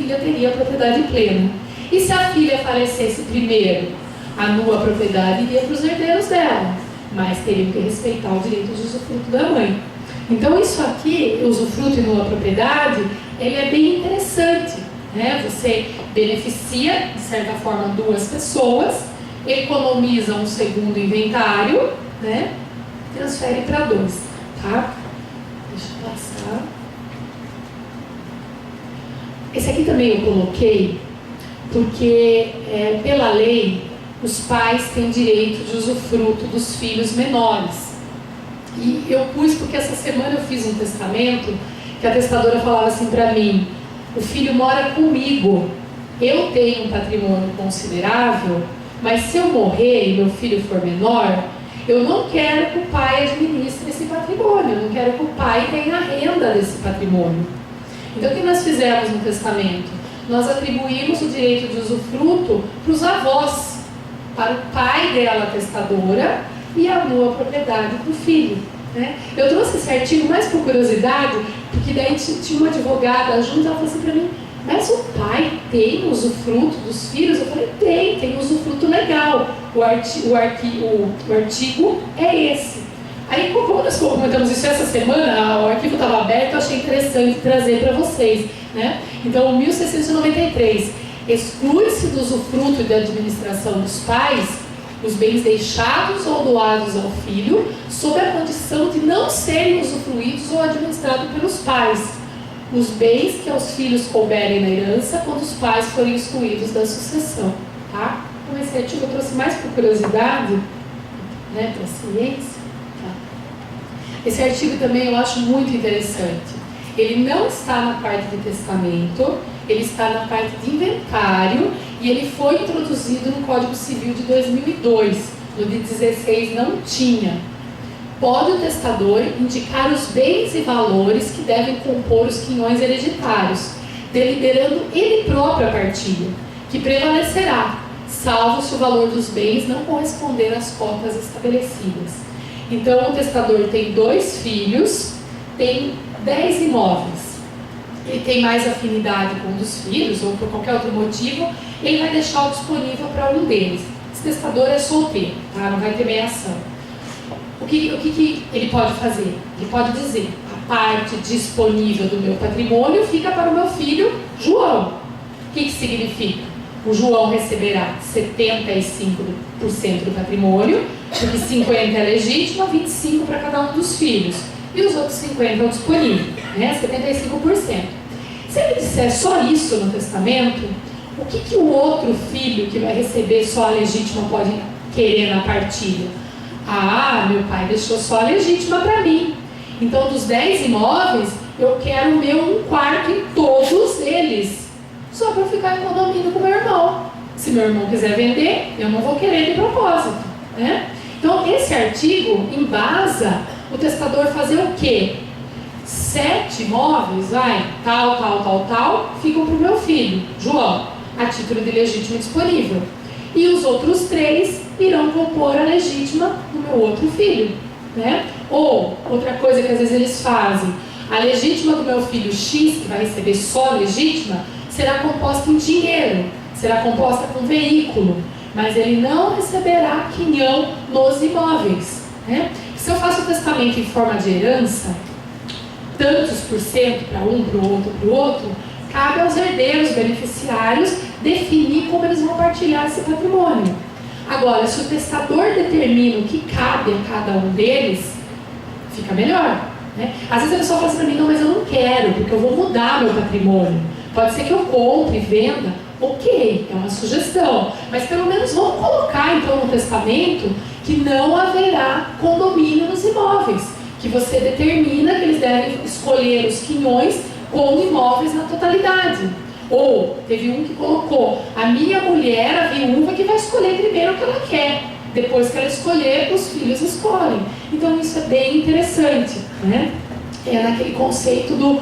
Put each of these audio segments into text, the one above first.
filha teria a propriedade plena. E se a filha falecesse primeiro, a nua propriedade iria para os herdeiros dela, mas teriam que respeitar o direito de usufruto da mãe. Então isso aqui, usufruto e nua propriedade, ele é bem interessante, né? Você beneficia, de certa forma, duas pessoas, economiza um segundo inventário, né? Transfere para dois, tá? Deixa eu passar. Esse aqui também eu coloquei porque, pela lei, os pais têm direito de usufruto dos filhos menores. E eu pus porque essa semana eu fiz um testamento que a testadora falava assim para mim: o filho mora comigo, eu tenho um patrimônio considerável, mas se eu morrer e meu filho for menor, eu não quero que o pai administre esse patrimônio, eu não quero que o pai tenha a renda desse patrimônio. Então o que nós fizemos no testamento? Nós atribuímos o direito de usufruto para os avós, para o pai dela, a testadora, e a nua propriedade para o filho, né? Eu trouxe esse artigo mais por curiosidade, porque daí tinha uma advogada junto, ela falou assim para mim: mas o pai tem usufruto dos filhos? Eu falei: tem usufruto legal, o artigo é esse. Aí, como nós comentamos isso essa semana, o arquivo estava aberto, eu achei interessante trazer para vocês, né? Então, o 1693 exclui-se do usufruto e da administração dos pais os bens deixados ou doados ao filho, sob a condição de não serem usufruídos ou administrados pelos pais, os bens que aos filhos couberem na herança quando os pais forem excluídos da sucessão, tá? Então esse artigo eu trouxe mais por curiosidade, né, para a ciência, tá? Esse artigo também eu acho muito interessante. Ele não está na parte de testamento, ele está na parte de inventário e ele foi introduzido no Código Civil de 2002. No de 16 não tinha. Pode o testador indicar os bens e valores que devem compor os quinhões hereditários, deliberando ele próprio a partilha, que prevalecerá, salvo se o valor dos bens não corresponder às cotas estabelecidas. Então o testador tem 2 filhos, tem 10 imóveis. Ele tem mais afinidade com um dos filhos, ou por qualquer outro motivo, ele vai deixar o disponível para um deles. Esse testador é solteiro, tá? Não vai ter meiação. O que ele pode fazer? Ele pode dizer: a parte disponível do meu patrimônio fica para o meu filho João. O que significa? O João receberá 75% do patrimônio, porque 50% é legítimo, 25% para cada um dos filhos. E os outros 50% são disponíveis, né? 75%. Se ele disser só isso no testamento, o que o outro filho que vai receber só a legítima pode querer na partilha? Ah, meu pai deixou só a legítima para mim. Então, dos 10 imóveis, eu quero o meu 1/4 em todos eles, só para eu ficar em condomínio com meu irmão. Se meu irmão quiser vender, eu não vou querer de propósito, né? Então, esse artigo embasa o testador fazer o quê? 7 imóveis, tal, ficam para o meu filho, João, a título de legítimo disponível. E os outros 3 irão compor a legítima do meu outro filho, né? Ou, outra coisa que às vezes eles fazem, a legítima do meu filho X, que vai receber só a legítima, será composta em dinheiro, será composta com veículo, mas ele não receberá quinhão nos imóveis, né? Se eu faço o testamento em forma de herança, tantos por cento para um, para o outro, cabe aos herdeiros beneficiários definir como eles vão partilhar esse patrimônio. Agora, se o testador determina o que cabe a cada um deles, fica melhor, né? Às vezes a pessoa fala assim para mim: não, mas eu não quero, porque eu vou mudar meu patrimônio. Pode ser que eu compre, venda, ok, é uma sugestão, mas pelo menos vamos colocar então no testamento que não haverá condomínio nos imóveis, que você determina que eles devem escolher os quinhões com imóveis na totalidade. Ou, teve um que colocou: a minha mulher, a viúva, que vai escolher primeiro o que ela quer, depois que ela escolher, os filhos escolhem. Então isso é bem interessante, né? É naquele conceito do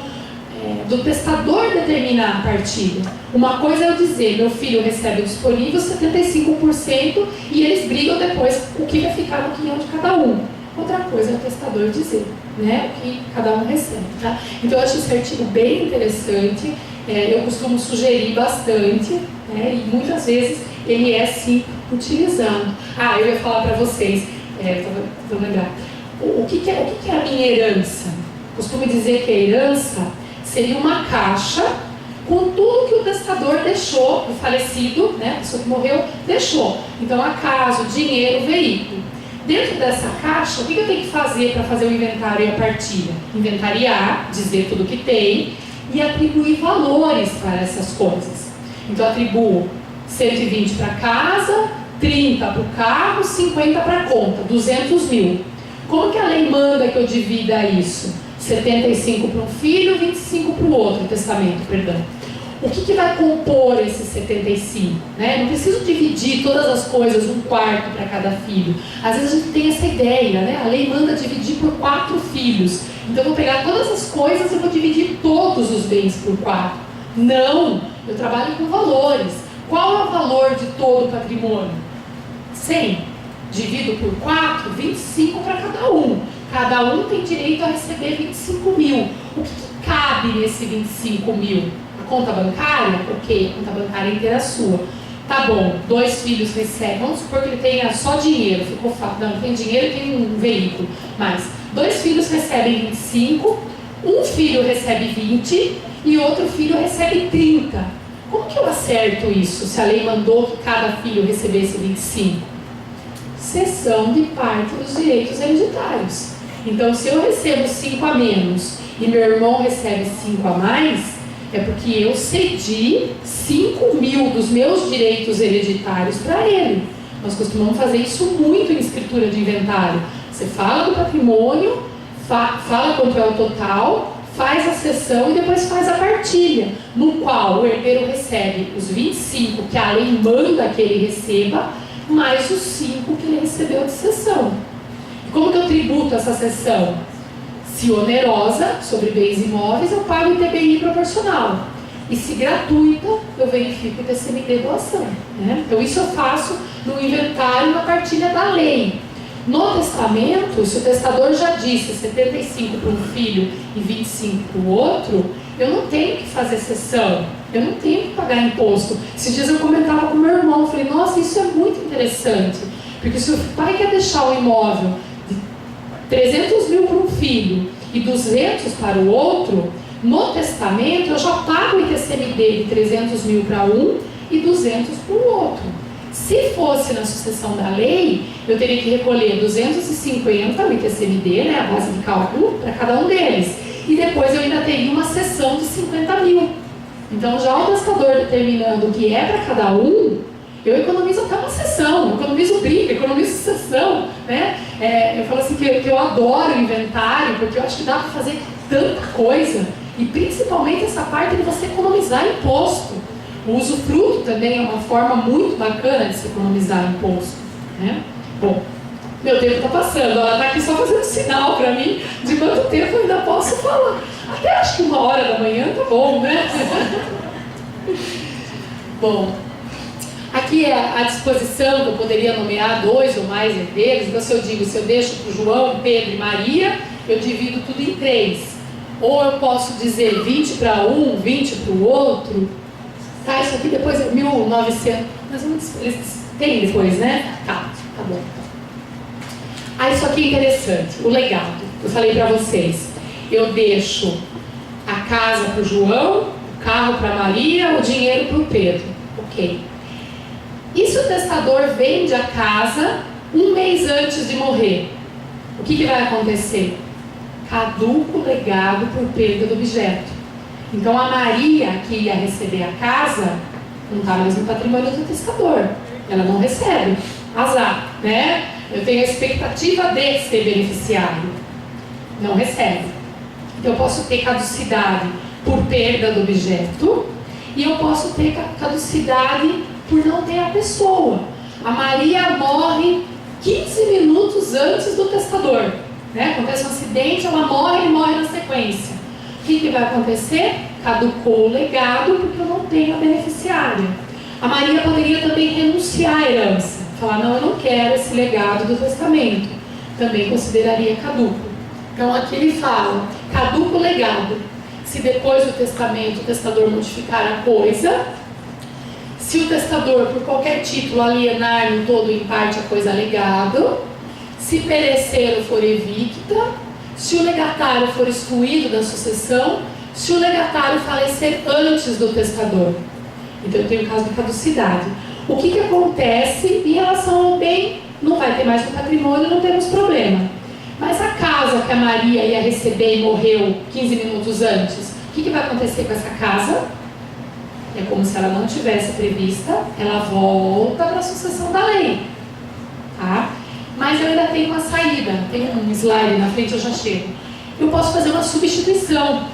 testador determinar a partilha. Uma coisa é eu dizer: meu filho recebe o disponível 75% e eles brigam depois o que vai ficar no quinhão de cada um. Outra coisa é o testador dizer, né, o que cada um recebe, tá? Então eu acho esse artigo bem interessante. eu costumo sugerir bastante, né, e muitas vezes ele é sim utilizado. Eu ia falar para vocês, vou lembrar, o que é a minha herança? Costumo dizer que a herança seria uma caixa com tudo que o testador deixou, o falecido, né, a pessoa que morreu, deixou. Então, a casa, o dinheiro, o veículo. Dentro dessa caixa, o que eu tenho que fazer para fazer o inventário e a partilha? Inventariar, dizer tudo que tem e atribuir valores para essas coisas. Então, atribuo 120 para casa, 30 para o carro, 50 para a conta, 200 mil. Como que a lei manda que eu divida isso? 75 para um filho, 25 para o outro, testamento, perdão. O que vai compor esses 75? Né? Não preciso dividir todas as coisas, um quarto para cada filho. Às vezes a gente tem essa ideia, né? A lei manda dividir por 4 filhos. Então eu vou pegar todas as coisas e vou dividir todos os bens por 4. Não, eu trabalho com valores. Qual é o valor de todo o patrimônio? 100. Divido por 4, 25 para cada um. Cada um tem direito a receber 25 mil. O que cabe nesse 25 mil? A conta bancária? Ok, a conta bancária inteira é sua. Tá bom, 2 filhos recebem. Vamos supor que ele tenha só dinheiro. Ficou fácil. Não, tem dinheiro e tem um veículo. Mas 2 filhos recebem 25, um filho recebe 20 e outro filho recebe 30. Como que eu acerto isso, se a lei mandou que cada filho recebesse 25? Cessão de parte dos direitos hereditários. Então, se eu recebo 5 a menos e meu irmão recebe 5 a mais, é porque eu cedi 5 mil dos meus direitos hereditários para ele. Nós costumamos fazer isso muito em escritura de inventário. Você fala do patrimônio, fala quanto é o total, faz a cessão e depois faz a partilha, no qual o herdeiro recebe os 25 que a lei manda que ele receba, mais os 5 que ele recebeu de cessão. E como que eu tributo essa cessão? Se onerosa, sobre bens imóveis, eu pago o ITBI proporcional. E se gratuita, eu verifico o TCMD doação. Né? Então isso eu faço no inventário e na partilha da lei. No testamento, se o testador já disse 75 para um filho e 25 para o outro, eu não tenho que fazer cessão, eu não tenho que pagar imposto. Esses dias eu comentava com meu irmão, falei, nossa, isso é muito interessante, porque se o pai quer deixar o imóvel de 300 mil para um filho e 200 para o outro, no testamento eu já pago o ITCMD de 300 mil para um e 200 para o outro. Se fosse na sucessão da lei, eu teria que recolher 250 o ITCMD, né, a base de cálculo, para cada um deles. E depois eu ainda teria uma cessão de 50 mil. Então, já o testador determinando o que é para cada um, eu economizo até uma cessão, eu economizo briga, economizo cessão. Né? Eu falo assim que eu adoro o inventário, porque eu acho que dá para fazer tanta coisa. E principalmente essa parte de você economizar imposto. O usufruto também é uma forma muito bacana de se economizar imposto. Né? Bom, meu tempo está passando, ela está aqui só fazendo sinal para mim de quanto tempo eu ainda posso falar. Até acho que 1h da manhã tá bom, né? Bom, aqui é a disposição que eu poderia nomear 2 ou mais herdeiros. Então, se eu deixo para o João, Pedro e Maria, eu divido tudo em 3. Ou eu posso dizer 20 para um, 20 para o outro. Tá, isso aqui depois é 1900. Mas eles têm depois, né? Tá bom. Isso aqui é interessante, o legado. Eu falei para vocês, eu deixo a casa para o João, o carro para a Maria, o dinheiro para o Pedro. Ok. E se o testador vende a casa 1 mês antes de morrer? O que vai acontecer? Caduca o legado por perda do objeto. Então a Maria, que ia receber a casa, não está mais no patrimônio do testador. Ela não recebe. Azar, né? Eu tenho a expectativa de ser beneficiário. Não recebe. Então eu posso ter caducidade por perda do objeto e eu posso ter caducidade por não ter a pessoa. A Maria morre 15 minutos antes do testador. Né? Acontece um acidente, ela morre e morre na sequência. O que vai acontecer? Caducou o legado porque eu não tenho a beneficiária. A Maria poderia também renunciar à herança. Falar, não, eu não quero esse legado do testamento. Também consideraria caduco. Então aqui ele fala, caduco o legado. se depois do testamento o testador modificar a coisa, se o testador, por qualquer título, alienar em todo ou em parte a coisa legado, se perecer ou for evicta, se o legatário for excluído da sucessão, se o legatário falecer antes do testador. Então eu tenho o caso de caducidade. O que acontece em relação ao bem? Não vai ter mais no patrimônio, não temos problema. Mas a casa que a Maria ia receber e morreu 15 minutos antes, o que vai acontecer com essa casa? É como se ela não tivesse prevista, ela volta para a sucessão da lei. Tá? Mas eu ainda tenho uma saída, tem um slide na frente, eu já chego. Eu posso fazer uma substituição.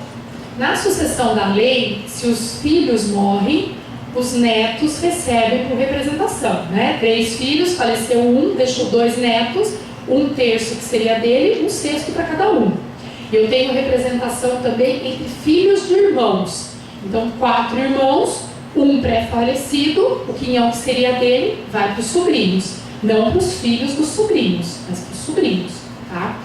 Na sucessão da lei, se os filhos morrem, os netos recebem por representação, né? 3 filhos, faleceu um, deixou 2 netos, 1/3 que seria dele, 1/6 para cada um. Eu tenho representação também entre filhos de irmãos. Então, 4 irmãos, um pré-falecido, o quinhão que seria dele vai para os sobrinhos. Não para os filhos dos sobrinhos, mas para os sobrinhos, tá?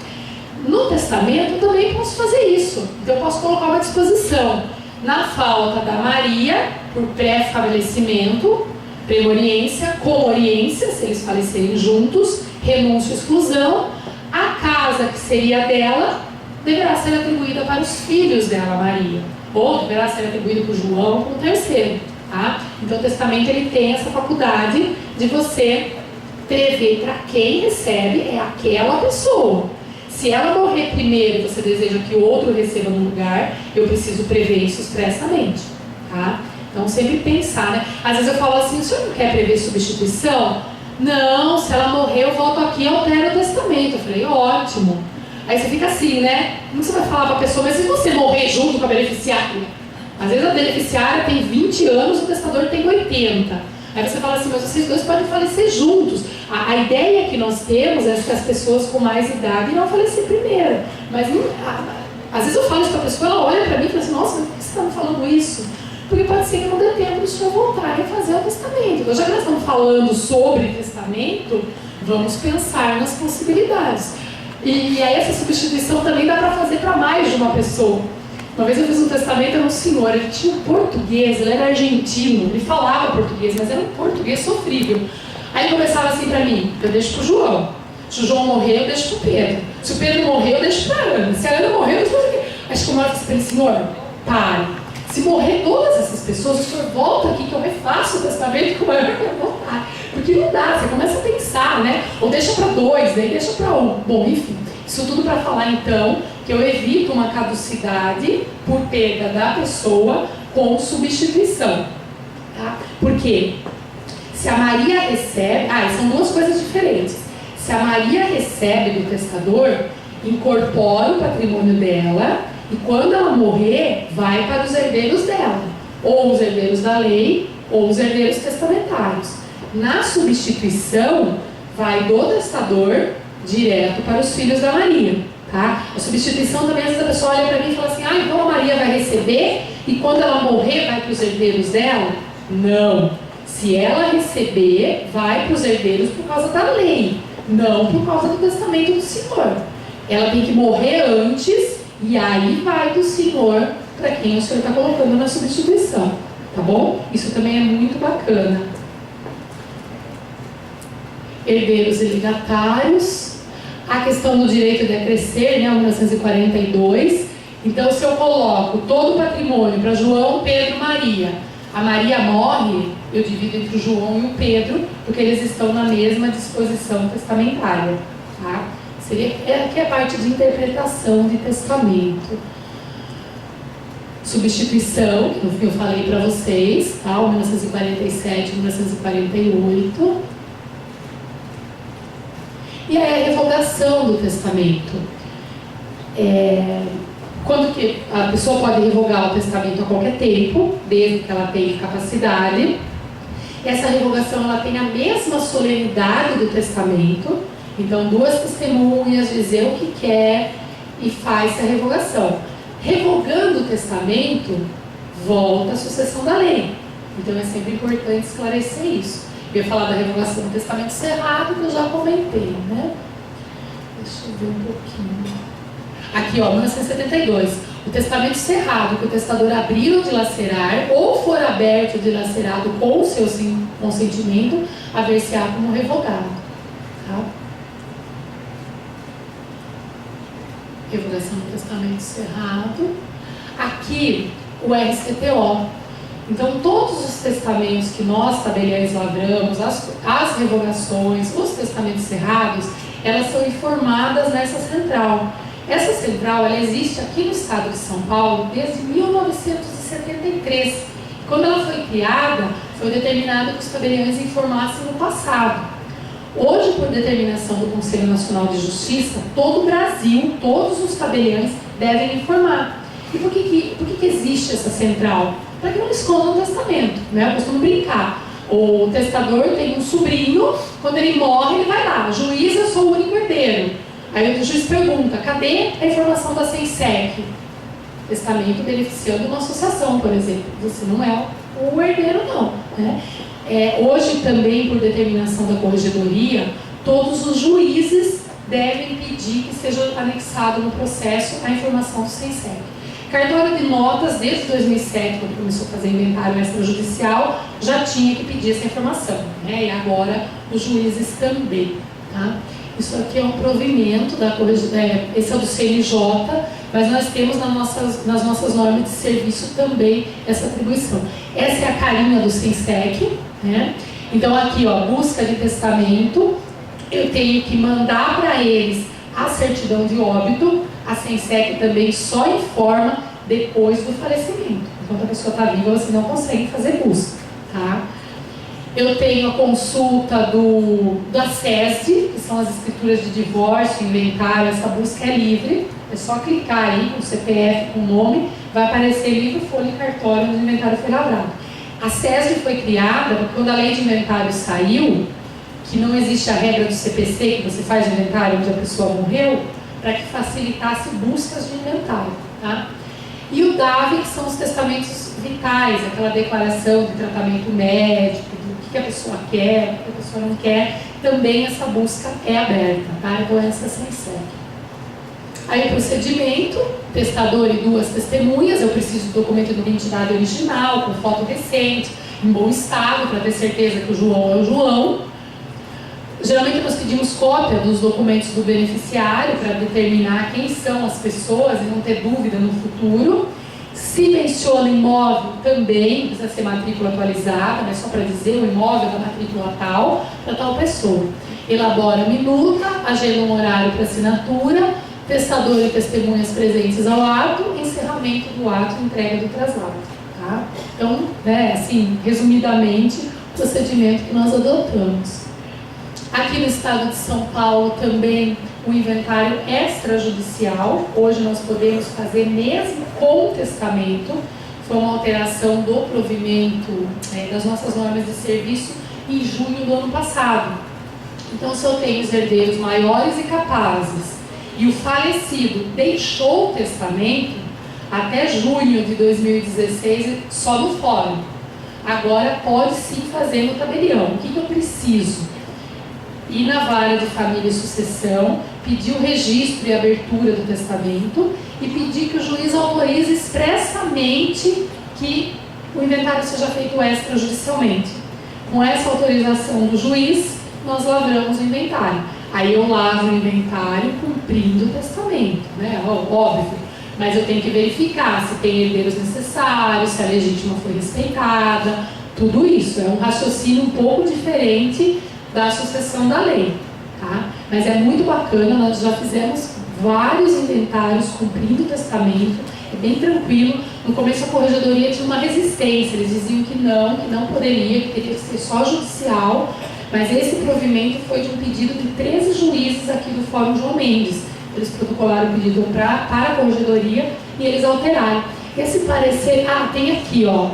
No testamento também posso fazer isso. Então eu posso colocar uma disposição. Na falta da Maria, por pré-falecimento, premoriência, comoriência, se eles falecerem juntos, renúncia e exclusão, a casa que seria dela deverá ser atribuída para os filhos dela, Maria. Ou deverá ser atribuída para o João, para o terceiro, tá? Então o testamento ele tem essa faculdade de você prever para quem recebe é aquela pessoa. Se ela morrer primeiro e você deseja que o outro receba no lugar, eu preciso prever isso expressamente, tá? Então sempre pensar, né? Às vezes eu falo assim, o senhor não quer prever substituição? Não, se ela morrer eu volto aqui e altero o testamento. Eu falei, ótimo. Aí você fica assim, né? Como você vai falar para a pessoa, mas se você morrer junto com a beneficiária? Às vezes a beneficiária tem 20 anos, o testador tem 80. Aí você fala assim, mas vocês dois podem falecer juntos. A ideia que nós temos é que as pessoas com mais idade irão falecer primeiro. Mas às vezes eu falo isso para a pessoa, ela olha para mim e fala assim, nossa, mas por que você está me falando isso? Porque pode ser que não dê tempo do senhor voltar e fazer o testamento. Então, já que nós estamos falando sobre testamento, vamos pensar nas possibilidades. E aí essa substituição também dá para fazer para mais de uma pessoa. Uma vez eu fiz um testamento, era um senhor, ele tinha um português, ele era argentino, ele falava português, mas era um português sofrível. Aí ele começava assim para mim, eu deixo pro João. Se o João morrer, eu deixo pro Pedro. Se o Pedro morrer, eu deixo pra Ana. Se a Ana morrer, eu deixo pra quê? Acho que uma hora eu disse para ele, senhor, pare. Se morrer todas essas pessoas, o senhor volta aqui que eu refaço o testamento com a Ana para voltar. Porque não dá, você começa a pensar, né? Ou deixa para 2, daí deixa para 1. Bom, enfim, isso tudo para falar então que eu evito uma caducidade por perda da pessoa com substituição. Tá? Porque se a Maria recebe... são 2 coisas diferentes. Se a Maria recebe do testador, incorpora o patrimônio dela e quando ela morrer, vai para os herdeiros dela. Ou os herdeiros da lei, ou os herdeiros testamentários. Na substituição, vai do testador direto para os filhos da Maria. Tá? A substituição também, às vezes a pessoa olha para mim e fala assim, então a Maria vai receber e quando ela morrer vai para os herdeiros dela? Não. Se ela receber, vai para os herdeiros por causa da lei, não por causa do testamento do Senhor. Ela tem que morrer antes e aí vai do Senhor para quem o Senhor está colocando na substituição. Tá bom? Isso também é muito bacana. Herdeiros e legatários. A questão do direito de acrescer, né, 1942. Então, se eu coloco todo o patrimônio para João, Pedro, Maria, a Maria morre, eu divido entre o João e o Pedro, porque eles estão na mesma disposição testamentária. Tá? Aqui é a parte de interpretação de testamento. Substituição, que no fim eu falei para vocês, tá? 1947, 1948. E aí a revogação do testamento. Quando que a pessoa pode revogar o testamento a qualquer tempo, desde que ela tenha capacidade. Essa revogação ela tem a mesma solenidade do testamento. Então, 2 testemunhas, dizer o que quer e faz a revogação. Revogando o testamento, volta a sucessão da lei. Então, é sempre importante esclarecer isso. Eu ia falar da revogação do testamento cerrado, que eu já comentei, né? Deixa eu ver um pouquinho. Aqui, ó, 1972. O testamento cerrado, que o testador abrir ou dilacerar, ou for aberto ou dilacerado com o seu consentimento, haver-se-á como revogado. Tá? Revogação do testamento cerrado. Aqui, o RCTO. Então, todos os testamentos que nós, tabeliães, lavramos, as revogações, os testamentos cerrados, elas são informadas nessa central. Essa central, ela existe aqui no estado de São Paulo desde 1973. Quando ela foi criada, foi determinado que os tabeliães informassem no passado. Hoje, por determinação do Conselho Nacional de Justiça, todo o Brasil, todos os tabeliães devem informar. E por que existe essa central? Para que não escondam o testamento, né? Eu costumo brincar. O testador tem um sobrinho, quando ele morre, ele vai lá, juiz, eu sou o único herdeiro. Aí o juiz pergunta, cadê a informação da SENSEC? Testamento beneficiando uma associação, por exemplo. Você não é o herdeiro, não. Né? Hoje também, por determinação da corregedoria, todos os juízes devem pedir que seja anexado no processo a informação do SENSEC. Cartório de notas, desde 2007, quando começou a fazer inventário extrajudicial, já tinha que pedir essa informação, né? E agora os juízes também. Tá? Isso aqui é um provimento da corregedoria, esse é o do CNJ, mas nós temos nas nossas normas de serviço também essa atribuição. Essa é a carinha do SENSEC, né? Então aqui, ó, busca de testamento, eu tenho que mandar para eles a certidão de óbito. A SENSEC também só informa depois do falecimento. Enquanto a pessoa está viva, você não consegue fazer busca. Tá? Eu tenho a consulta da SESD, que são as escrituras de divórcio, inventário. Essa busca é livre. É só clicar aí com o CPF, com o nome, vai aparecer livro, folha e cartório onde o inventário foi lavrado. A SESD foi criada porque quando a lei de inventário saiu, que não existe a regra do CPC, que você faz o inventário onde a pessoa morreu, para que facilitasse buscas de inventário. Tá? E o DAV, que são os testamentos vitais, aquela declaração de tratamento médico, do que a pessoa quer, o que a pessoa não quer, também essa busca é aberta, tá? Então essa é SENSEC. Aí o procedimento, testador e duas testemunhas, eu preciso do documento de identidade original, com foto recente, em bom estado, para ter certeza que o João é o João. Geralmente nós pedimos cópia dos documentos do beneficiário para determinar quem são as pessoas e não ter dúvida no futuro. Se menciona imóvel também, precisa ser matrícula atualizada, mas só para dizer o imóvel da matrícula tal, para tal pessoa. Elabora a minuta, agenda um horário para assinatura, testador e testemunhas presentes ao ato, encerramento do ato e entrega do traslado. Tá? Então, né, assim, resumidamente, o procedimento que nós adotamos. Aqui no estado de São Paulo também o inventário extrajudicial. Hoje nós podemos fazer mesmo com testamento. Foi uma alteração do provimento das nossas normas de serviço em junho do ano passado. Então, se eu tenho os herdeiros maiores e capazes e o falecido deixou o testamento, até junho de 2016 só no fórum. Agora pode sim fazer no tabelião. O que eu preciso? Ir na vara de família e sucessão, pedir o registro e abertura do testamento e pedir que o juiz autorize expressamente que o inventário seja feito extrajudicialmente. Com essa autorização do juiz, nós lavramos o inventário. Aí eu lavro o inventário cumprindo o testamento, né? Óbvio. Mas eu tenho que verificar se tem herdeiros necessários, se a legítima foi respeitada, tudo isso. É um raciocínio um pouco diferente da sucessão da lei, tá? Mas é muito bacana, nós já fizemos vários inventários cumprindo o testamento, é bem tranquilo. No começo a corregedoria tinha uma resistência, eles diziam que não poderia, que teria que ser só judicial, mas esse provimento foi de um pedido de 13 juízes aqui do Fórum João Mendes. Eles protocolaram o pedido para a corregedoria e eles alteraram. Esse parecer, tem aqui, ó,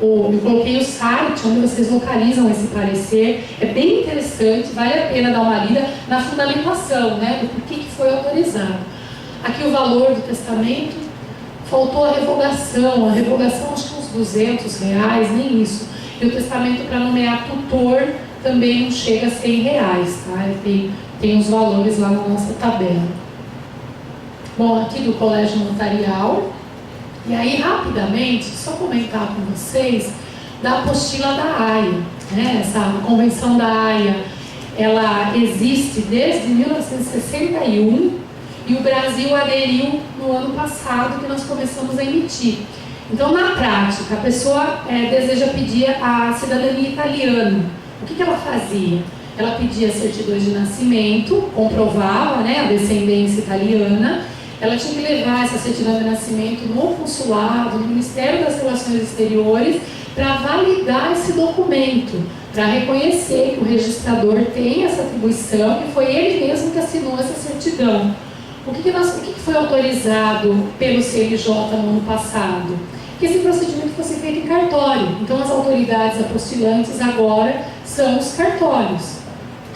eu coloquei o site onde vocês localizam esse parecer, é bem interessante, vale a pena dar uma lida na fundamentação, né, do porquê que foi autorizado. Aqui o valor do testamento, faltou a revogação acho que uns R$200, nem isso. E o testamento para nomear tutor também não chega a R$100, tá? Tem os valores lá na nossa tabela. Bom, aqui do colégio notarial, E aí, rapidamente, só comentar com vocês da apostila da AIA, né? Essa Convenção da AIA, ela existe desde 1961 e o Brasil aderiu no ano passado, que nós começamos a emitir. Então, na prática, a pessoa deseja pedir a cidadania italiana. O que ela fazia? Ela pedia certidões de nascimento, comprovava, né, a descendência italiana. Ela tinha que levar essa certidão de nascimento no consulado, no Ministério das Relações Exteriores, para validar esse documento, para reconhecer que o registrador tem essa atribuição, que foi ele mesmo que assinou essa certidão. O que foi autorizado pelo CNJ no ano passado? Que esse procedimento fosse feito em cartório. Então, as autoridades apostilantes agora são os cartórios.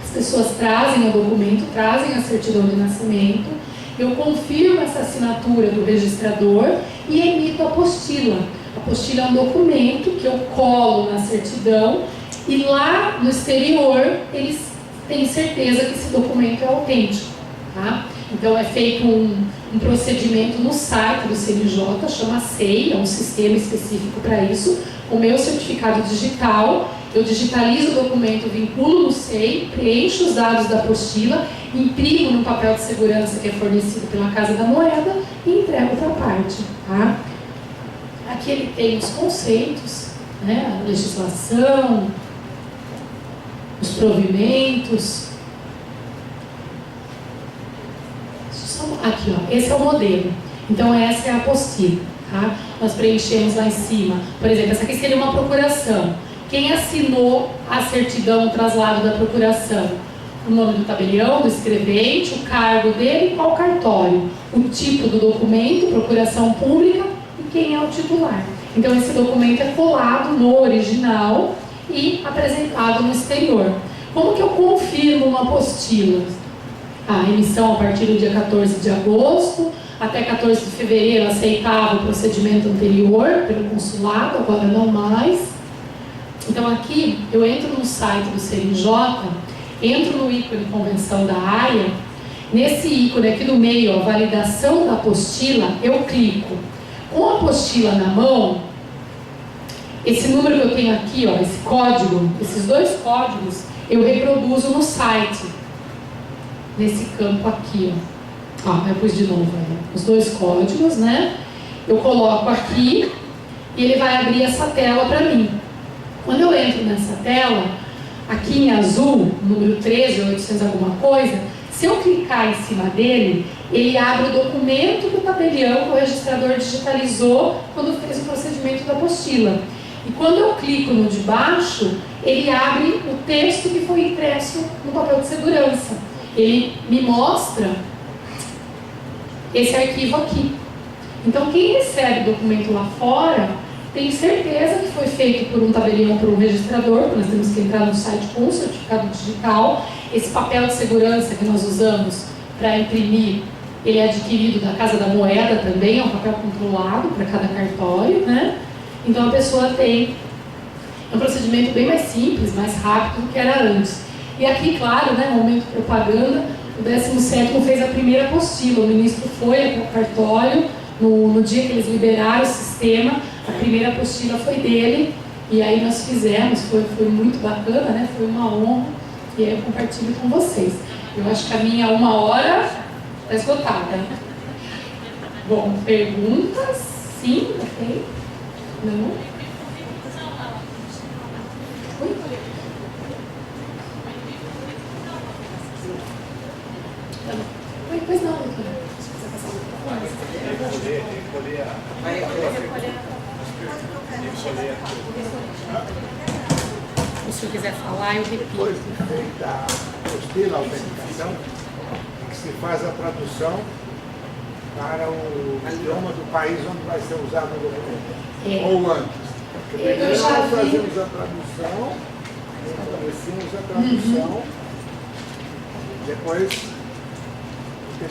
As pessoas trazem o documento, trazem a certidão de nascimento, eu confirmo essa assinatura do registrador e emito a apostila. A apostila é um documento que eu colo na certidão e lá no exterior eles têm certeza que esse documento é autêntico, tá? Então é feito um procedimento no site do CNJ, chama SEI, é um sistema específico para isso. O meu certificado digital, eu digitalizo o documento, vinculo no SEI, preencho os dados da apostila, imprimo no papel de segurança que é fornecido pela Casa da Moeda e entrego para a parte, tá? Aqui ele tem os conceitos, né? A legislação, os provimentos. Aqui, ó, esse é o modelo. Então, essa é a apostila, tá? Nós preenchemos lá em cima. Por exemplo, essa aqui seria uma procuração. Quem assinou a certidão, o traslado da procuração? O nome do tabelião, do escrevente, o cargo dele e qual cartório. O tipo do documento, procuração pública e quem é o titular. Então, esse documento é colado no original e apresentado no exterior. Como que eu confirmo uma apostila? A emissão a partir do dia 14 de agosto, até 14 de fevereiro aceitava o procedimento anterior pelo consulado, agora não mais. Então aqui eu entro no site do CNJ, entro no ícone Convenção da AIA, nesse ícone aqui no meio, a validação da apostila, eu clico. Com a apostila na mão, esse número que eu tenho aqui, ó, esse código, esses dois códigos, eu reproduzo no site. Nesse campo aqui, ó. Eu pus de novo aí, os dois códigos, né? Eu coloco aqui e ele vai abrir essa tela para mim. Quando eu entro nessa tela, aqui em azul, número 13, 800 alguma coisa, se eu clicar em cima dele, ele abre o documento do tabelião que o registrador digitalizou quando fez o procedimento da apostila. E quando eu clico no de baixo, ele abre o texto que foi impresso no papel de segurança. Ele me mostra esse arquivo aqui. Então, quem recebe o documento lá fora, tem certeza que foi feito por um tabelião, por um registrador, porque nós temos que entrar no site com o certificado digital. Esse papel de segurança que nós usamos para imprimir, ele é adquirido da Casa da Moeda também, é um papel controlado para cada cartório, né? Então, a pessoa tem um procedimento bem mais simples, mais rápido do que era antes. E aqui, claro, né, momento propaganda, o 17º fez a primeira apostila. O ministro foi ao cartório, no dia que eles liberaram o sistema, a primeira apostila foi dele, e aí nós fizemos, foi muito bacana, né, foi uma honra, e aí eu compartilho com vocês. Eu acho que a minha 1 hora está esgotada. Bom, perguntas? Sim, ok? Não? Oi? Pois não, doutora. Se quiser passar o Se o senhor quiser falar, eu repito. Depois de feita a apostila, a autenticação, que se faz a tradução para o idioma do país onde vai ser usado o documento. Ou antes. Primeiro nós fazemos a tradução, estabelecemos a tradução, depois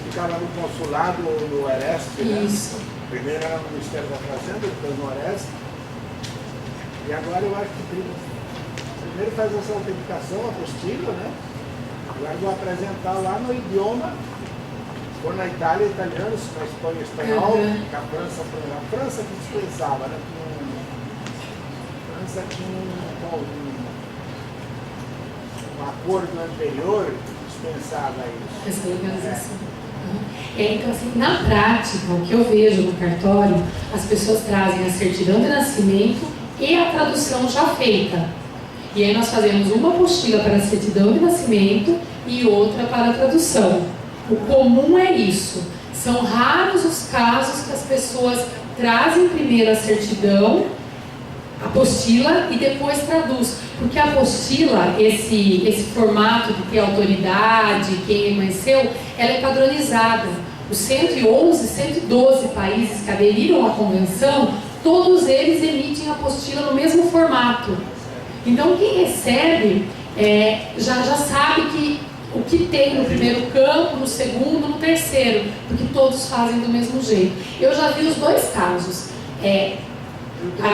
ficava no consulado ou no Oresp, né? Isso. Primeiro era no Ministério da Fazenda, depois no Oresp. E agora eu acho que primeiro faz essa autenticação, a apostila, né? Agora vou apresentar lá no idioma for na Itália, italianos, na Espanha, espanhol, a França que dispensava, né? A França tinha um acordo anterior que dispensava isso. Essa organização. Então, assim, na prática, o que eu vejo no cartório, as pessoas trazem a certidão de nascimento e a tradução já feita. E aí nós fazemos uma apostila para a certidão de nascimento e outra para a tradução. O comum é isso. São raros os casos que as pessoas trazem primeiro a certidão, a apostila e depois traduz. Porque a apostila, esse formato de ter autoridade, quem reconheceu, ela é padronizada. Os 111, 112 países que aderiram à convenção, todos eles emitem a apostila no mesmo formato. Então quem recebe já sabe o que tem no primeiro campo, no segundo, no terceiro, porque todos fazem do mesmo jeito. Eu já vi os dois casos.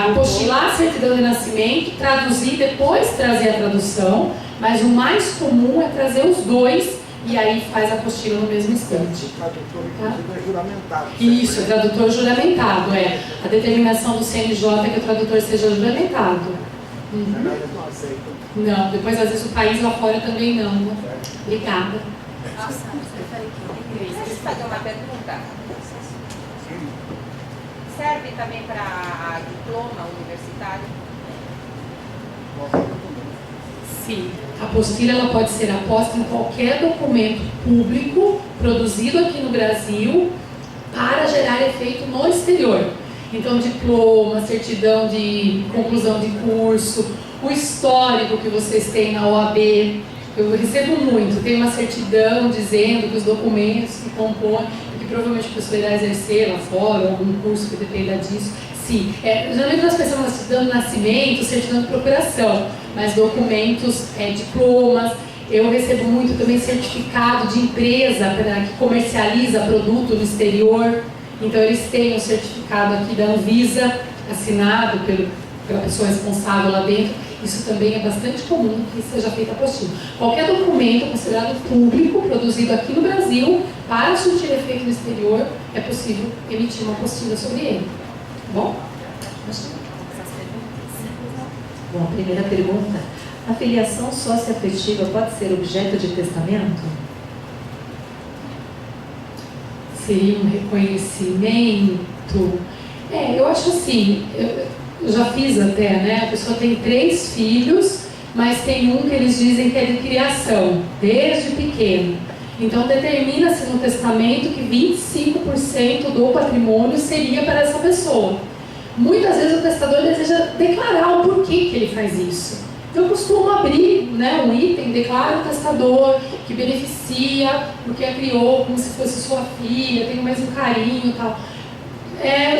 Apostilar a certidão de nascimento, traduzir, depois trazer a tradução, mas o mais comum é trazer os dois e aí faz a apostila no mesmo instante. O tradutor, inclusive, é juramentado. Isso, o tradutor juramentado, A determinação do CNJ é que o tradutor seja juramentado. Não aceito. Não, depois às vezes o país lá fora também não. Obrigada. Nossa, deixa eu fazer uma pergunta. Serve também para diploma universitário? Sim, a apostila ela pode ser aposta em qualquer documento público produzido aqui no Brasil para gerar efeito no exterior. Então, diploma, certidão de conclusão de curso, o histórico que vocês têm na OAB. Eu recebo muito, tem uma certidão dizendo que os documentos que compõem, que provavelmente a pessoa irá exercer lá fora, algum curso que dependa disso. Sim, geralmente nós pensamos na certidão de nascimento, certidão de procuração, mas documentos, diplomas. Eu recebo muito também certificado de empresa que comercializa produto no exterior. Então eles têm um certificado aqui da Anvisa, assinado pela pessoa responsável lá dentro. Isso também é bastante comum que seja feita a apostila. Qualquer documento considerado público, produzido aqui no Brasil, para surtir efeito no exterior, é possível emitir uma apostila sobre ele. Bom? Bom, a primeira pergunta. A filiação socioafetiva pode ser objeto de testamento? Seria um reconhecimento? Eu acho assim, eu já fiz até, né? A pessoa tem 3 filhos, mas tem um que eles dizem que é de criação, desde pequeno. Então determina-se no testamento que 25% do patrimônio seria para essa pessoa. Muitas vezes o testador deseja declarar o porquê que ele faz isso. Então eu costumo abrir, né, um item, declara o testador que beneficia, porque a criou como se fosse sua filha, tem o mesmo carinho e tal.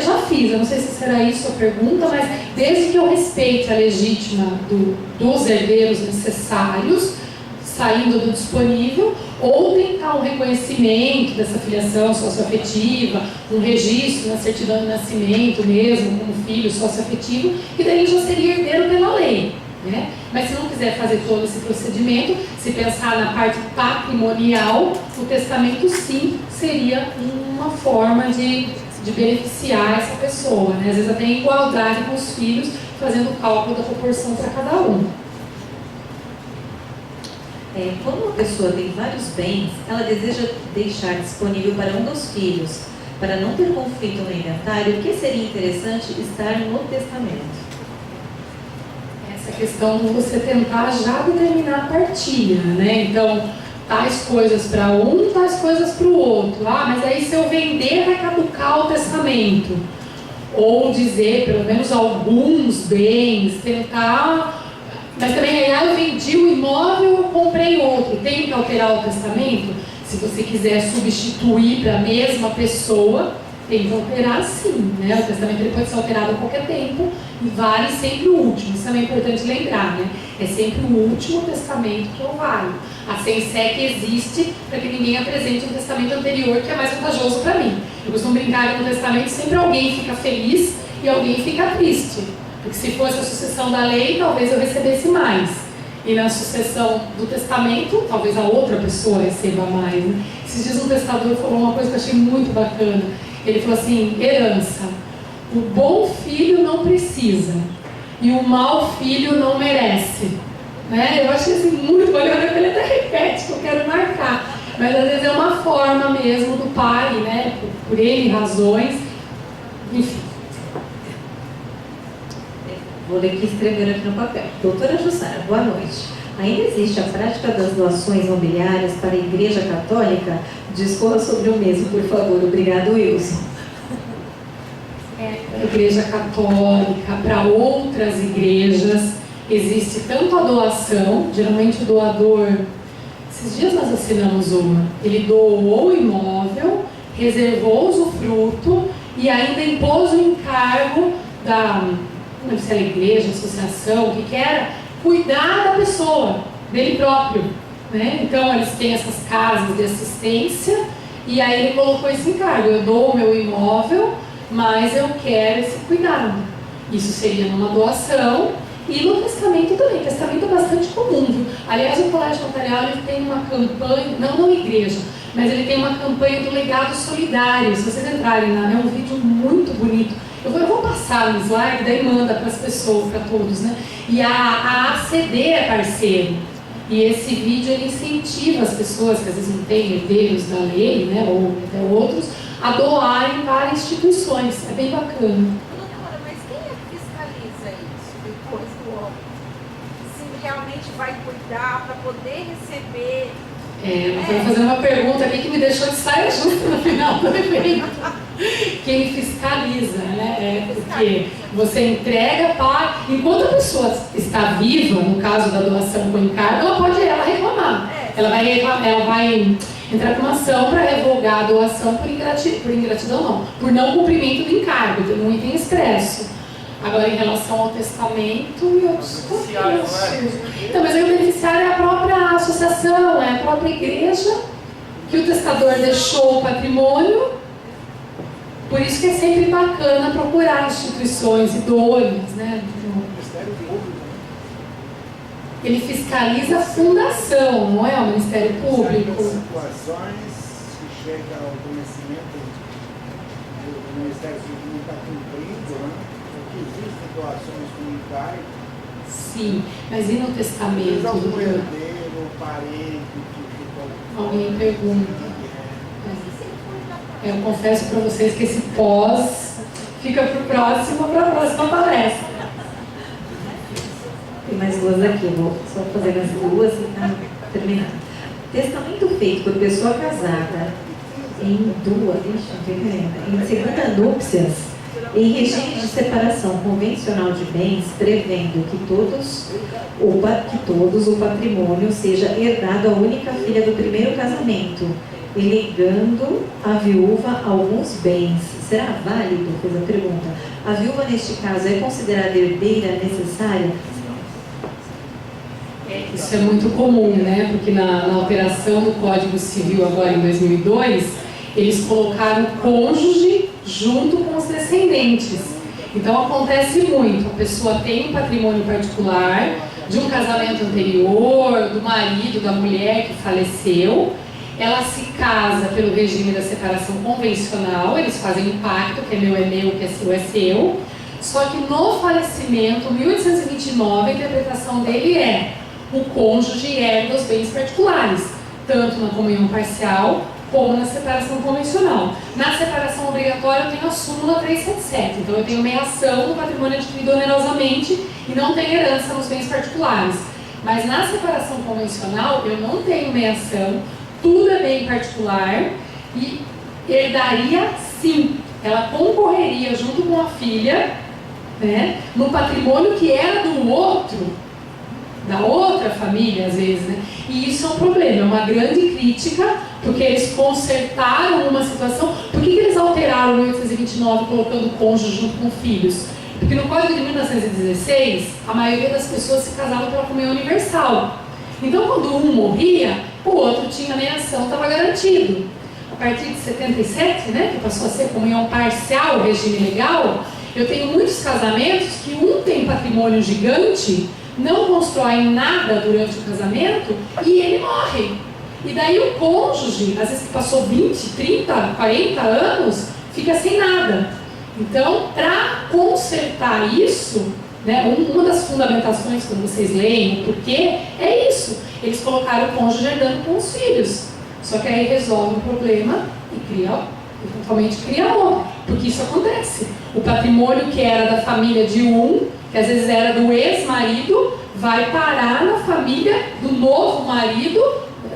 Já fiz, eu não sei se será isso a pergunta, mas desde que eu respeite a legítima dos herdeiros necessários, saindo do disponível, ou tentar um reconhecimento dessa filiação socioafetiva, um registro na certidão de nascimento mesmo, como filho socioafetivo, e daí já seria herdeiro pela lei. Né? Mas se não quiser fazer todo esse procedimento, se pensar na parte patrimonial, o testamento sim seria uma forma de beneficiar essa pessoa, né? Às vezes até em igualdade com os filhos, fazendo o cálculo da proporção para cada um. Quando uma pessoa tem vários bens, ela deseja deixar disponível para um dos filhos, para não ter conflito no inventário, o que seria interessante estar no testamento? Essa questão de você tentar já determinar a partilha, né? Então, tais coisas para um, tais coisas para o outro. Mas aí se eu vender vai caducar o testamento. Ou dizer, pelo menos alguns bens, tentar... Mas também eu vendi o imóvel, eu comprei outro. Tem que alterar o testamento? Se você quiser substituir para a mesma pessoa, tem que alterar sim, né? O testamento ele pode ser alterado a qualquer tempo e vale sempre o último. Isso também é importante lembrar, né? É sempre o último testamento que eu valho. A SENSEC existe para que ninguém apresente um testamento anterior que é mais vantajoso para mim. Eu costumo brincar que no testamento sempre alguém fica feliz e alguém fica triste. Porque se fosse a sucessão da lei, talvez eu recebesse mais. E na sucessão do testamento, talvez a outra pessoa receba mais. Né? Esses dias um testador falou uma coisa que eu achei muito bacana. Ele falou assim, herança, o bom filho não precisa e o mau filho não merece. Né? Eu achei assim, muito bacana, ele até repete, que eu quero marcar. Mas às vezes é uma forma mesmo do pai, né? Por N razões, enfim. Vou ler aqui escrever aqui no papel. Doutora Jussara, boa noite. Ainda existe a prática das doações mobiliárias para a Igreja Católica? Discorra sobre o mesmo, por favor. Obrigado, Wilson. A Igreja Católica, para outras igrejas, existe tanto a doação, geralmente o doador, esses dias nós assinamos uma, ele doou o imóvel, reservou o usufruto e ainda impôs o encargo da, não sei se era igreja, associação, o que era, cuidar da pessoa, dele próprio. Né? Então eles têm essas casas de assistência e aí ele colocou esse encargo, eu dou o meu imóvel, mas eu quero esse cuidado. Isso seria numa doação e no testamento também. Testamento é bastante comum, viu? Aliás, o Colégio Notarial ele tem uma campanha, não na igreja, mas ele tem uma campanha do legado solidário. Se vocês entrarem lá, é um vídeo muito bonito. Eu vou passar no slide, daí manda para as pessoas, para todos, né? E a ACD é parceiro. E esse vídeo ele incentiva as pessoas, que às vezes não têm herdeiros da lei, né, ou até outros, a doarem para instituições. É bem bacana. Doutora, mas quem é que fiscaliza isso depois do homem? Se realmente vai cuidar para poder receber... Eu vou fazer uma pergunta aqui que me deixou de sair justo no final do evento. Quem fiscaliza, né? Porque você entrega para... Enquanto a pessoa está viva, no caso da doação com encargo, ela pode reclamar. Ela vai entrar com uma ação para revogar a doação por ingratidão, não. Por não cumprimento do encargo, tem um item expresso. Agora, em relação ao testamento e outros concursos. Então, mas aí o beneficiário é a própria associação, é a própria igreja, que o testador deixou o patrimônio. Por isso que é sempre bacana procurar instituições idôneas, né? Ele fiscaliza a fundação, não é o Ministério Público. Situações que chegam ao conhecimento do Ministério Público não está cumprindo, né? Existem doações comunitárias. Sim, mas e no testamento? Algum herdeiro, parente, alguém pergunta. Eu confesso para vocês que esse pós fica para a próxima palestra. Tem mais duas aqui, vou só fazer as duas e tá terminando. Testamento feito por pessoa casada em segunda núpcias, em regime de separação convencional de bens, prevendo que todos o patrimônio seja herdado à única filha do primeiro casamento, e legando à viúva alguns bens. Será válido? Fez a pergunta. A viúva, neste caso, é considerada herdeira necessária? Isso é muito comum, né? Porque na alteração do Código Civil agora em 2002, eles colocaram o cônjuge junto com os descendentes. Então acontece muito, a pessoa tem um patrimônio particular de um casamento anterior, do marido, da mulher que faleceu, ela se casa pelo regime da separação convencional, eles fazem um pacto, que é meu, que é seu, só que no falecimento, 1829, a interpretação dele é o cônjuge herda os bens particulares, tanto na comunhão parcial como na separação convencional. Na separação obrigatória eu tenho a súmula 377, então eu tenho meiação do patrimônio adquirido onerosamente e não tenho herança nos bens particulares. Mas na separação convencional eu não tenho meiação, tudo é bem particular e herdaria sim, ela concorreria junto com a filha, né, no patrimônio que era do outro, da outra família às vezes, né? E isso é um problema, é uma grande crítica, porque eles consertaram uma situação. Por que eles alteraram o 1829 colocando o cônjuge junto com filhos? Porque no Código de 1916, a maioria das pessoas se casavam pela comunhão universal. Então quando um morria, o outro tinha meiação, estava garantido. A partir de 77, né, que passou a ser comunhão parcial, o regime legal, eu tenho muitos casamentos que um tem patrimônio gigante, não constroem nada durante o casamento e ele morre. E daí o cônjuge, às vezes que passou 20, 30, 40 anos, fica sem nada. Então, para consertar isso, né, uma das fundamentações, quando vocês leem o porquê, é isso. Eles colocaram o cônjuge herdando com os filhos. Só que aí resolve o problema e eventualmente cria outro. Porque isso acontece. O patrimônio que era da família de um, que às vezes era do ex-marido, vai parar na família do novo marido,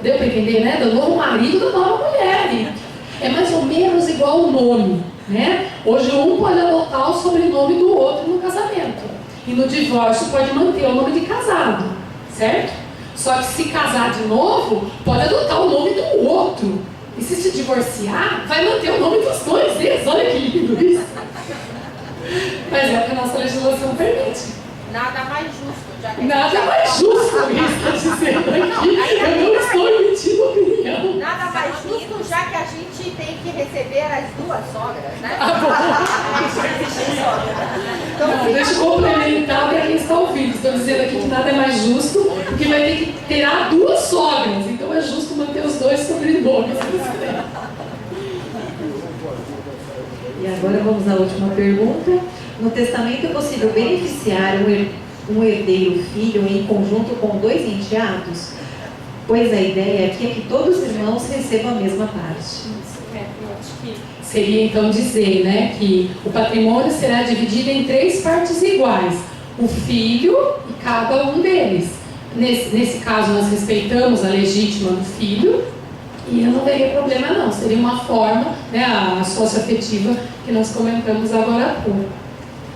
deu para entender, né? Do novo marido da nova mulher. É mais ou menos igual o nome, né? Hoje um pode adotar o sobrenome do outro no casamento. E no divórcio pode manter o nome de casado, certo? Só que se casar de novo, pode adotar o nome do outro. E se divorciar, vai manter o nome dos dois ex. Olha que lindo isso. Mas é o que a nossa legislação permite. Nada mais justo, já que Nada mais justo, alguém está dizendo aqui. Eu não estou emitindo opinião. Nada mais justo, já que a gente tem que receber as duas sogras, né? Não, deixa eu complementar para quem está ouvindo. Estou dizendo aqui que nada é mais justo, porque vai ter que ter duas sogras. Então é justo manter os dois sobrenomes. E agora vamos à última pergunta. No testamento é possível beneficiar um herdeiro filho em conjunto com dois enteados? Pois a ideia aqui é que todos os irmãos recebam a mesma parte. Eu acho que seria então dizer, né, que o patrimônio será dividido em 3 partes iguais. O filho e cada um deles. Nesse caso nós respeitamos a legítima do filho e eu não veria problema não. Seria uma forma, né, a sócio-afetiva que nós comentamos agora há pouco.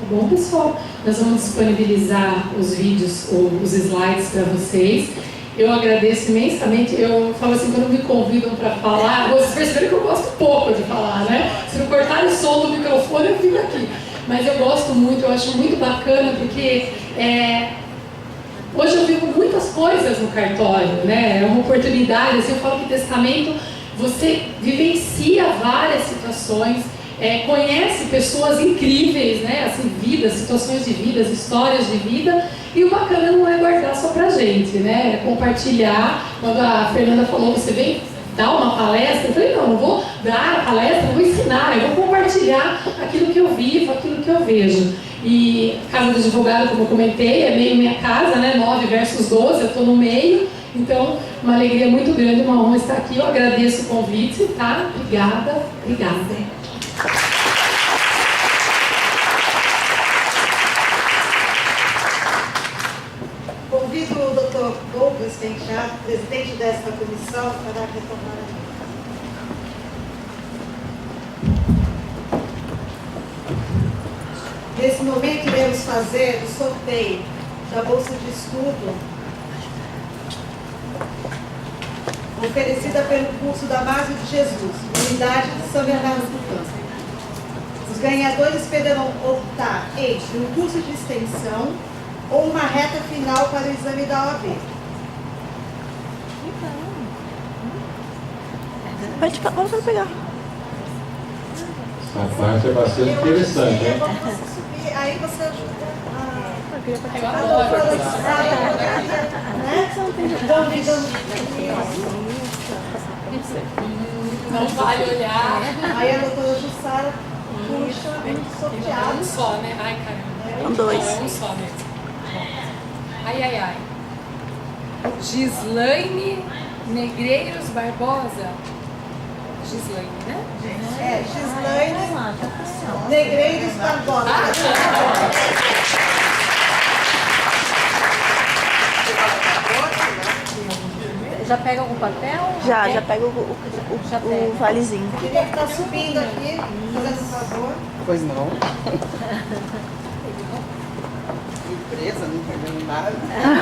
Tá bom, pessoal? Nós vamos disponibilizar os vídeos, os slides para vocês. Eu agradeço imensamente. Eu falo assim, quando me convidam para falar, vocês perceberam que eu gosto pouco de falar, né? Se não cortar o som do microfone, eu fico aqui. Mas eu gosto muito, eu acho muito bacana, porque hoje eu vivo muitas coisas no cartório, né? É uma oportunidade, assim, eu falo que testamento, você vivencia várias situações, conhece pessoas incríveis, né? Assim, vidas, situações de vida, histórias de vida, e o bacana não é guardar só pra gente, né? É compartilhar. Quando a Fernanda falou, você vem dar uma palestra, eu falei, não vou dar a palestra, eu vou ensinar, eu vou compartilhar aquilo que eu vivo, aquilo que eu vejo. E a Casa do Advogado, como eu comentei, é meio minha casa, né? 9 versus 12, eu estou no meio. Então, uma alegria muito grande, uma honra estar aqui. Eu agradeço o convite, tá? Obrigada. Convido o Dr. Douglas Penteado, presidente desta comissão, para retomar a mesa. Nesse momento, iremos fazer o sorteio da Bolsa de Estudo oferecida pelo curso da Damasio de Jesus, Unidade de São Bernardo do Campo. Os ganhadores poderão optar entre um curso de extensão ou uma reta final para o exame da OAB. Pode pegar. Essa parte é bastante interessante, hein? Aí você ajuda Não vale olhar. Aí a doutora Jussara puxa um sorteado. Um só, né? Ai, caramba. São 2. É um só mesmo. Ai. Gislaine Negreiros Barbosa. Gislaine, né? Gislaine Negreiros Barbosa. Já pega algum papel? Já pega o valezinho. Queria que está subindo aqui, fazendo um favor. Pois não. Empresa, não perdendo nada.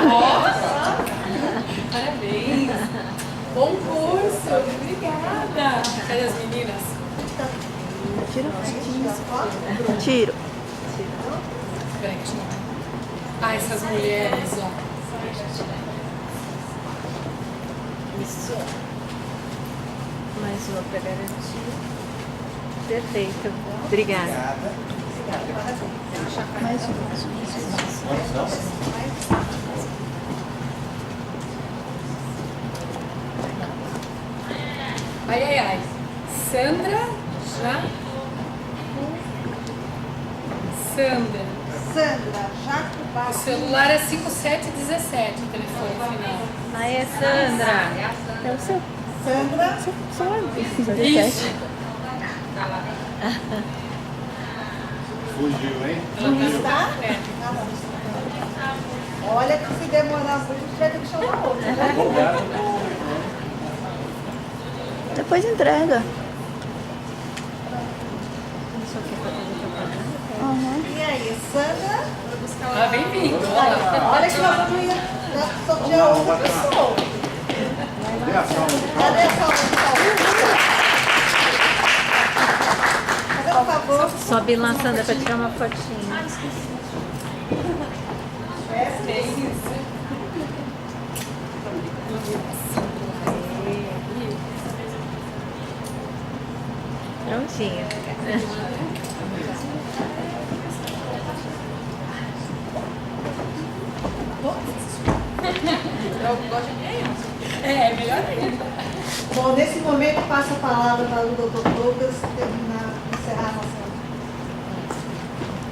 Nossa! Parabéns! Bom curso! Obrigada! Cadê as meninas? Tiro. Peraí, deixa eu ver. Essas mulheres, ó. Isso. Mais uma para garantir. Perfeito. Obrigada. Mais um. Ai. Sandra Jacubá. O celular é 5717, o telefone final. Aí é Sandra. É o seu. Sandra. Só 17. Isso. Fugiu, hein? Está? Tá bom. Olha que se demorar muito, a gente vai ter que chamar outra. Né? Depois entrega. Uhum. E aí, Sandra? Ah, bem-vindo. Olha que nós vamos ir sortear outra pessoa. Cadê a salva de palmas? Cadê a salva de palmas? Por favor. Sobe lá, Sandra, pra tirar uma fotinha. Prontinho. É, melhor ainda. Bom, nesse momento, passo a palavra para o Dr. Douglas encerrar a nossa.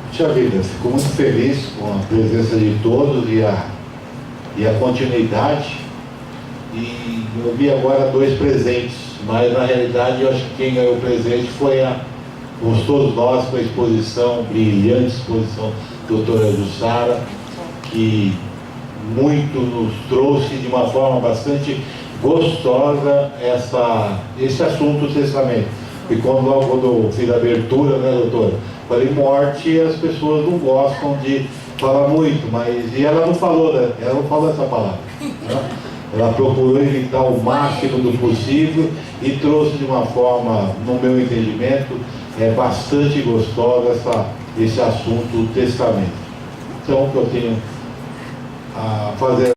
Puxa vida, fico muito feliz com a presença de todos e a continuidade. E eu vi agora 2 presentes, mas na realidade eu acho que quem ganhou o presente fomos todos nós com a exposição, brilhante exposição da doutora Jussara, que muito nos trouxe de uma forma bastante gostosa esse assunto do testamento. E logo quando eu fiz a abertura, né, doutora? Falei, morte, as pessoas não gostam de falar muito, e ela não falou, né? Ela não falou essa palavra. Né? Ela procurou evitar o máximo do possível e trouxe de uma forma, no meu entendimento, bastante gostosa esse assunto do testamento. Então, o que eu tenho a fazer